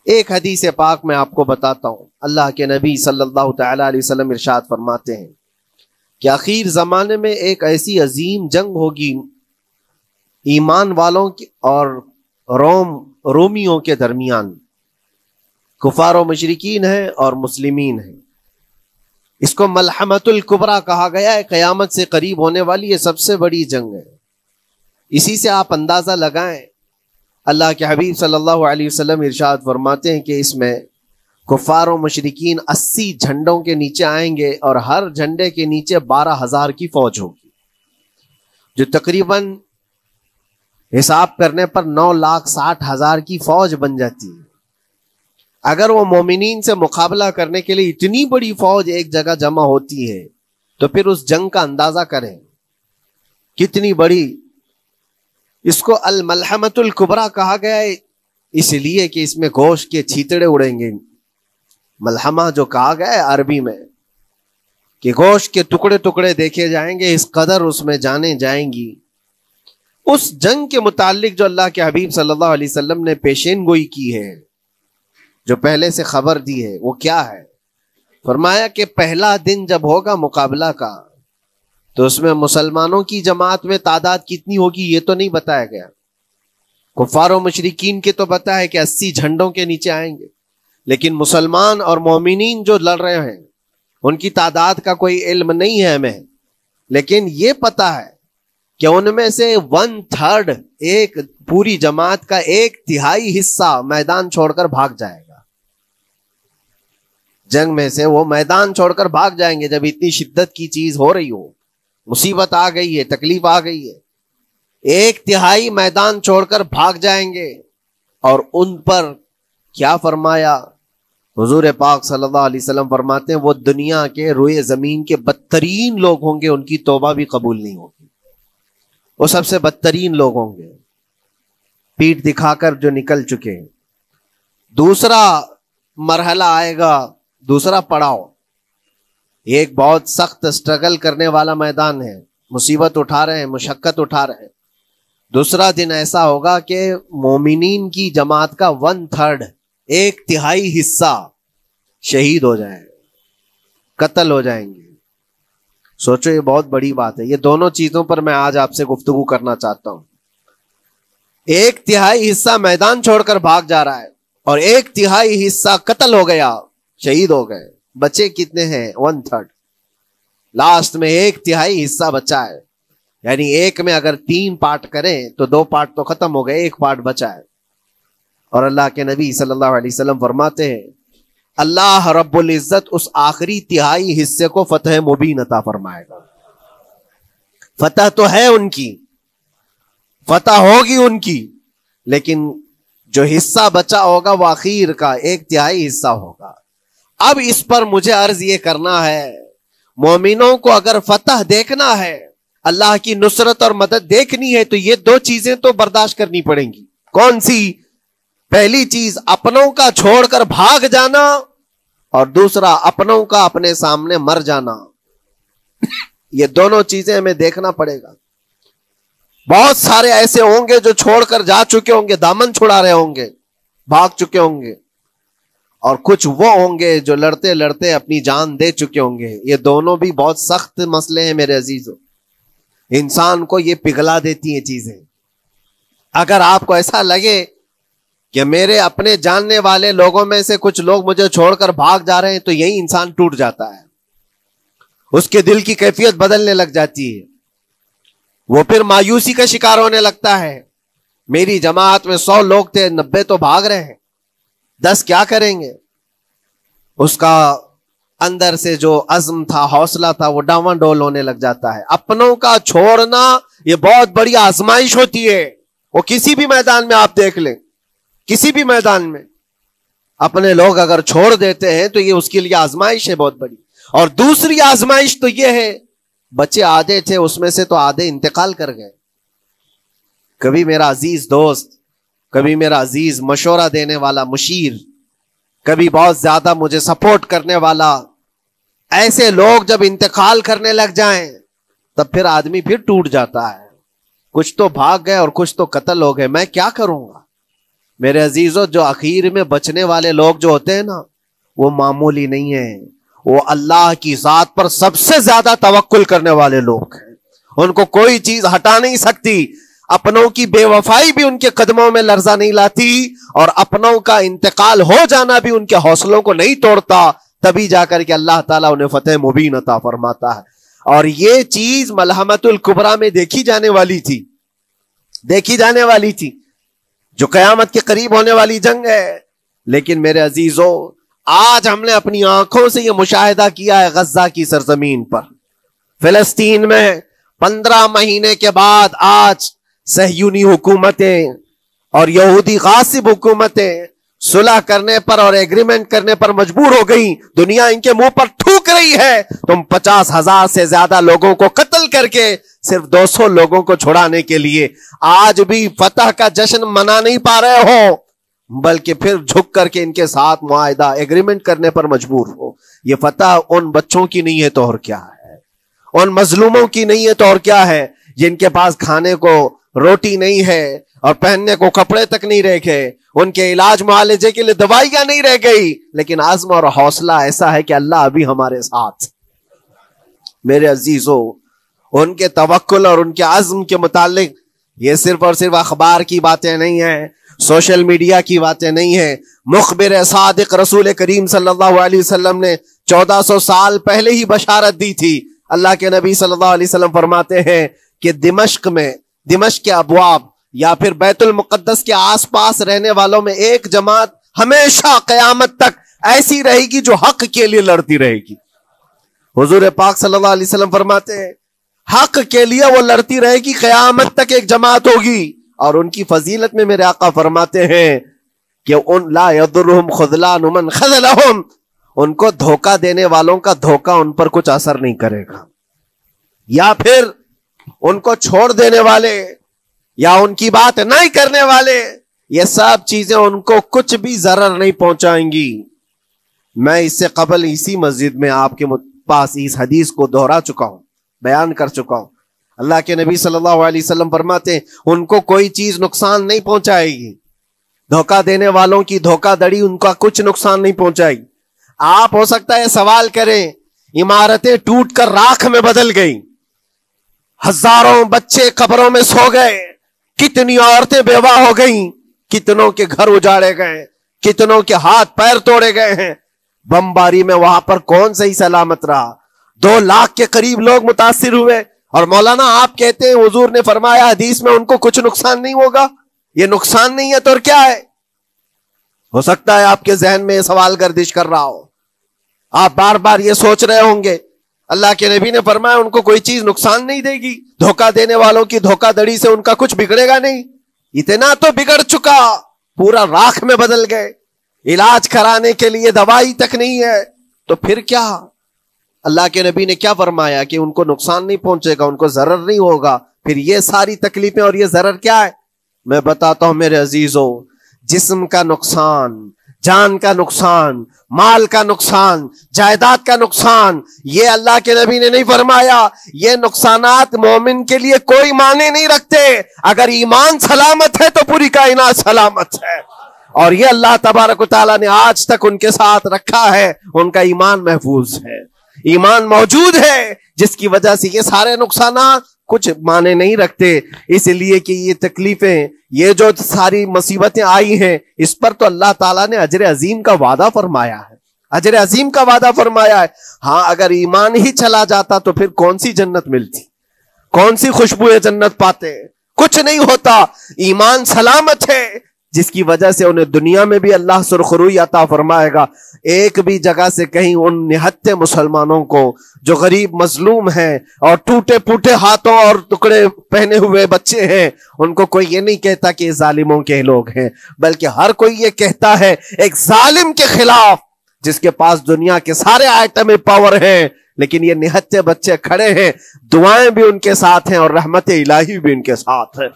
ایک حدیث پاک میں آپ کو بتاتا ہوں، اللہ کے نبی صلی اللہ تعالی علیہ وسلم ارشاد فرماتے ہیں کہ آخر زمانے میں ایک ایسی عظیم جنگ ہوگی ایمان والوں کی اور رومیوں کے درمیان، کفار و مشرکین ہیں اور مسلمین ہیں۔ اس کو ملحمۃ الکبریٰ کہا گیا ہے، قیامت سے قریب ہونے والی یہ سب سے بڑی جنگ ہے۔ اسی سے آپ اندازہ لگائیں، اللہ کے حبیب صلی اللہ علیہ وسلم ارشاد فرماتے ہیں کہ اس میں کفار و مشرکین 80 جھنڈوں کے نیچے آئیں گے اور ہر جھنڈے کے نیچے 12,000 کی فوج ہوگی، جو تقریباً حساب کرنے پر 9,60,000 کی فوج بن جاتی ہے۔ اگر وہ مومنین سے مقابلہ کرنے کے لیے اتنی بڑی فوج ایک جگہ جمع ہوتی ہے تو پھر اس جنگ کا اندازہ کریں کتنی بڑی۔ اس کو الملحمۃ الکبریٰ کہا گیا ہے اس لیے کہ اس میں گوشت کے چھیتڑے اڑیں گے۔ ملحمہ جو کہا گیا ہے عربی میں کہ گوشت کے ٹکڑے ٹکڑے دیکھے جائیں گے، اس قدر اس میں جانیں جائیں گی۔ اس جنگ کے متعلق جو اللہ کے حبیب صلی اللہ علیہ وسلم نے پیشین گوئی کی ہے، جو پہلے سے خبر دی ہے، وہ کیا ہے؟ فرمایا کہ پہلا دن جب ہوگا مقابلہ کا تو اس میں مسلمانوں کی جماعت میں تعداد کتنی ہوگی یہ تو نہیں بتایا گیا، کفار و مشرکین کے تو بتا ہے کہ 80 جھنڈوں کے نیچے آئیں گے، لیکن مسلمان اور مومنین جو لڑ رہے ہیں ان کی تعداد کا کوئی علم نہیں ہے ہمیں، لیکن یہ پتا ہے کہ ان میں سے 1/3 ایک پوری جماعت کا 1/3 حصہ میدان چھوڑ کر بھاگ جائے گا۔ جنگ میں سے وہ میدان چھوڑ کر بھاگ جائیں گے جب اتنی شدت کی چیز ہو رہی ہو، مصیبت آ گئی ہے، تکلیف آ گئی ہے، 1/3 میدان چھوڑ کر بھاگ جائیں گے۔ اور ان پر کیا فرمایا حضور پاک صلی اللہ علیہ وسلم؟ فرماتے ہیں وہ دنیا کے روئے زمین کے بدترین لوگ ہوں گے، ان کی توبہ بھی قبول نہیں ہوگی، وہ سب سے بدترین لوگ ہوں گے، پیٹ دکھا کر جو نکل چکے ہیں۔ دوسرا مرحلہ آئے گا، دوسرا پڑاؤ، ایک بہت سخت سٹرگل کرنے والا میدان ہے، مصیبت اٹھا رہے ہیں، مشقت اٹھا رہے ہیں۔ دوسرا دن ایسا ہوگا کہ مومنین کی جماعت کا 1/3 1/3 حصہ شہید ہو جائے، قتل ہو جائیں گے۔ سوچو یہ بہت بڑی بات ہے۔ یہ دونوں چیزوں پر میں آج آپ سے گفتگو کرنا چاہتا ہوں۔ 1/3 حصہ میدان چھوڑ کر بھاگ جا رہا ہے اور 1/3 حصہ قتل ہو گیا، شہید ہو گئے۔ بچے کتنے ہیں؟ 1/3۔ لاسٹ میں 1/3 حصہ بچا ہے، یعنی ایک میں اگر 3 پارٹ کریں تو 2 پارٹ تو ختم ہو گئے، 1 پارٹ بچا ہے۔ اور اللہ کے نبی صلی اللہ علیہ وسلم فرماتے ہیں اللہ رب العزت اس آخری 1/3 حصے کو فتح مبین عطا فرمائے گا۔ فتح تو ہے ان کی، فتح ہوگی ان کی، لیکن جو حصہ بچا ہوگا وہ آخر کا 1/3 حصہ ہوگا۔ اب اس پر مجھے عرض یہ کرنا ہے، مومنوں کو اگر فتح دیکھنا ہے، اللہ کی نصرت اور مدد دیکھنی ہے تو یہ 2 چیزیں تو برداشت کرنی پڑیں گی۔ کون سی؟ پہلی چیز اپنوں کا چھوڑ کر بھاگ جانا، اور دوسرا اپنوں کا اپنے سامنے مر جانا۔ یہ دونوں چیزیں ہمیں دیکھنا پڑے گا۔ بہت سارے ایسے ہوں گے جو چھوڑ کر جا چکے ہوں گے، دامن چھڑا رہے ہوں گے، بھاگ چکے ہوں گے، اور کچھ وہ ہوں گے جو لڑتے لڑتے اپنی جان دے چکے ہوں گے۔ یہ دونوں بھی بہت سخت مسئلے ہیں میرے عزیزوں، انسان کو یہ پگھلا دیتی ہیں چیزیں۔ اگر آپ کو ایسا لگے کہ میرے اپنے جاننے والے لوگوں میں سے کچھ لوگ مجھے چھوڑ کر بھاگ جا رہے ہیں تو یہی انسان ٹوٹ جاتا ہے، اس کے دل کی کیفیت بدلنے لگ جاتی ہے، وہ پھر مایوسی کا شکار ہونے لگتا ہے۔ میری جماعت میں 100 لوگ تھے، 90 تو بھاگ رہے ہیں، 10 کیا کریں گے؟ اس کا اندر سے جو عزم تھا، حوصلہ تھا، وہ ڈاواں ڈول ہونے لگ جاتا ہے۔ اپنوں کا چھوڑنا یہ بہت بڑی آزمائش ہوتی ہے، وہ کسی بھی میدان میں آپ دیکھ لیں، کسی بھی میدان میں اپنے لوگ اگر چھوڑ دیتے ہیں تو یہ اس کے لیے آزمائش ہے بہت بڑی۔ اور دوسری آزمائش تو یہ ہے، بچے آدھے تھے اس میں سے تو آدھے انتقال کر گئے۔ کبھی میرا عزیز دوست، کبھی میرا عزیز مشورہ دینے والا مشیر، کبھی بہت زیادہ مجھے سپورٹ کرنے والا، ایسے لوگ جب انتقال کرنے لگ جائیں تب پھر آدمی پھر ٹوٹ جاتا ہے۔ کچھ تو بھاگ گئے اور کچھ تو قتل ہو گئے، میں کیا کروں گا؟ میرے عزیزوں جو آخر میں بچنے والے لوگ جو ہوتے ہیں نا وہ معمولی نہیں ہیں، وہ اللہ کی ذات پر سب سے زیادہ توکل کرنے والے لوگ ہیں. ان کو کوئی چیز ہٹا نہیں سکتی. اپنوں کی بے وفائی بھی ان کے قدموں میں لرزہ نہیں لاتی، اور اپنوں کا انتقال ہو جانا بھی ان کے حوصلوں کو نہیں توڑتا. تبھی جا کر کے اللہ تعالیٰ انہیں فتح مبین عطا فرماتا ہے. اور یہ چیز ملحمت الکبریٰ میں دیکھی جانے والی تھی جو قیامت کے قریب ہونے والی جنگ ہے. لیکن میرے عزیزوں آج ہم نے اپنی آنکھوں سے یہ مشاہدہ کیا ہے غزہ کی سرزمین پر، فلسطین میں 15 مہینے کے بعد آج صہیونی حکومتیں اور یہودی غاصب حکومتیں صلح کرنے پر اور ایگریمنٹ کرنے پر مجبور ہو گئی. دنیا ان کے منہ پر تھوک رہی ہے. تم 50,000 سے زیادہ لوگوں کو قتل کر کے صرف 200 لوگوں کو چھڑانے کے لیے آج بھی فتح کا جشن منا نہیں پا رہے ہو، بلکہ پھر جھک کر کے ان کے ساتھ معاہدہ ایگریمنٹ کرنے پر مجبور ہو. یہ فتح ان بچوں کی نہیں ہے تو اور کیا ہے، ان مظلوموں کی نہیں ہے تو اور کیا ہے، جن کے پاس کھانے کو روٹی نہیں ہے اور پہننے کو کپڑے تک نہیں رہ گئے، ان کے علاج معالجے کے لیے دوائیاں نہیں رہ گئی، لیکن عزم اور حوصلہ ایسا ہے کہ اللہ ابھی ہمارے ساتھ. میرے عزیزوں ان کے توکل اور ان کے عزم کے متعلق یہ صرف اور صرف اخبار کی باتیں نہیں ہیں، سوشل میڈیا کی باتیں نہیں ہیں. مخبر صادق رسول کریم صلی اللہ علیہ وسلم نے 1400 سال پہلے ہی بشارت دی تھی. اللہ کے نبی صلی اللہ علیہ وسلم فرماتے ہیں کہ دمشق کے ابواب یا پھر بیت المقدس کے آس پاس رہنے والوں میں ایک جماعت ہمیشہ قیامت تک ایسی رہے گی جو حق کے لیے لڑتی رہے گی. حضور پاک صلی اللہ علیہ وسلم فرماتے ہیں حق کے لیے وہ لڑتی رہے گی، قیامت تک ایک جماعت ہوگی. اور ان کی فضیلت میں میرے آقا فرماتے ہیں کہ ان لا یضرهم خذلان من خذلهم، ان کو دھوکہ دینے والوں کا دھوکہ ان پر کچھ اثر نہیں کرے گا، یا پھر ان کو چھوڑ دینے والے یا ان کی بات نہیں کرنے والے، یہ سب چیزیں ان کو کچھ بھی ضرر نہیں پہنچائیں گی. میں اس سے قبل اسی مسجد میں آپ کے پاس اس حدیث کو دہرا چکا ہوں، بیان کر چکا ہوں. اللہ کے نبی صلی اللہ علیہ وسلم فرماتے ہیں ان کو کوئی چیز نقصان نہیں پہنچائے گی، دھوکہ دینے والوں کی دھوکہ دڑی ان کا کچھ نقصان نہیں پہنچائے گی. آپ ہو سکتا ہے سوال کریں عمارتیں ٹوٹ کر راکھ میں بدل گئی، ہزاروں بچے قبروں میں سو گئے، کتنی عورتیں بیوہ ہو گئیں، کتنوں کے گھر اجاڑے گئے، کتنوں کے ہاتھ پیر توڑے گئے ہیں. بمباری میں وہاں پر کون صحیح سلامت رہا؟ 2 لاکھ کے قریب لوگ متاثر ہوئے، اور مولانا آپ کہتے ہیں حضور نے فرمایا حدیث میں ان کو کچھ نقصان نہیں ہوگا. یہ نقصان نہیں ہے تو اور کیا ہے؟ ہو سکتا ہے آپ کے ذہن میں یہ سوال گردش کر رہا ہو، آپ بار بار یہ سوچ رہے ہوں گے اللہ کے نبی نے فرمایا ان کو کوئی چیز نقصان نہیں دے گی، دھوکہ دینے والوں کی دھوکہ دڑی سے ان کا کچھ بگڑے گا نہیں. اتنا تو بگڑ چکا پورا راکھ میں بدل گئے، علاج کرانے کے لیے دوائی تک نہیں ہے، تو پھر کیا؟ اللہ کے نبی نے کیا فرمایا کہ ان کو نقصان نہیں پہنچے گا، ان کو ضرر نہیں ہوگا. پھر یہ ساری تکلیفیں اور یہ ضرر کیا ہے؟ میں بتاتا ہوں میرے عزیزوں، جسم کا نقصان، جان کا نقصان، مال کا نقصان، جائیداد کا نقصان، یہ اللہ کے نبی نے نہیں فرمایا. یہ نقصانات مومن کے لیے کوئی معنی نہیں رکھتے. اگر ایمان سلامت ہے تو پوری کائنات سلامت ہے، اور یہ اللہ تبارک و تعالیٰ نے آج تک ان کے ساتھ رکھا ہے. ان کا ایمان محفوظ ہے، ایمان موجود ہے، جس کی وجہ سے یہ سارے نقصانات کچھ معنی نہیں رکھتے. اس لیے کہ یہ تکلیفیں، یہ جو ساری مصیبتیں آئی ہیں، اس پر تو اللہ تعالیٰ نے اجر عظیم کا وعدہ فرمایا ہے، اجر عظیم کا وعدہ فرمایا ہے. ہاں اگر ایمان ہی چلا جاتا تو پھر کون سی جنت ملتی، کون سی خوشبو جنت پاتے؟ کچھ نہیں ہوتا. ایمان سلامت ہے، جس کی وجہ سے انہیں دنیا میں بھی اللہ سرخروئی عطا فرمائے گا. ایک بھی جگہ سے کہیں ان نہتے مسلمانوں کو جو غریب مظلوم ہیں اور ٹوٹے پھوٹے ہاتھوں اور ٹکڑے پہنے ہوئے بچے ہیں، ان کو کوئی یہ نہیں کہتا کہ یہ ظالموں کے لوگ ہیں، بلکہ ہر کوئی یہ کہتا ہے ایک ظالم کے خلاف جس کے پاس دنیا کے سارے آئٹم پاور ہیں، لیکن یہ نہتے بچے کھڑے ہیں. دعائیں بھی ان کے ساتھ ہیں اور رحمت الہی بھی ان کے ساتھ ہے.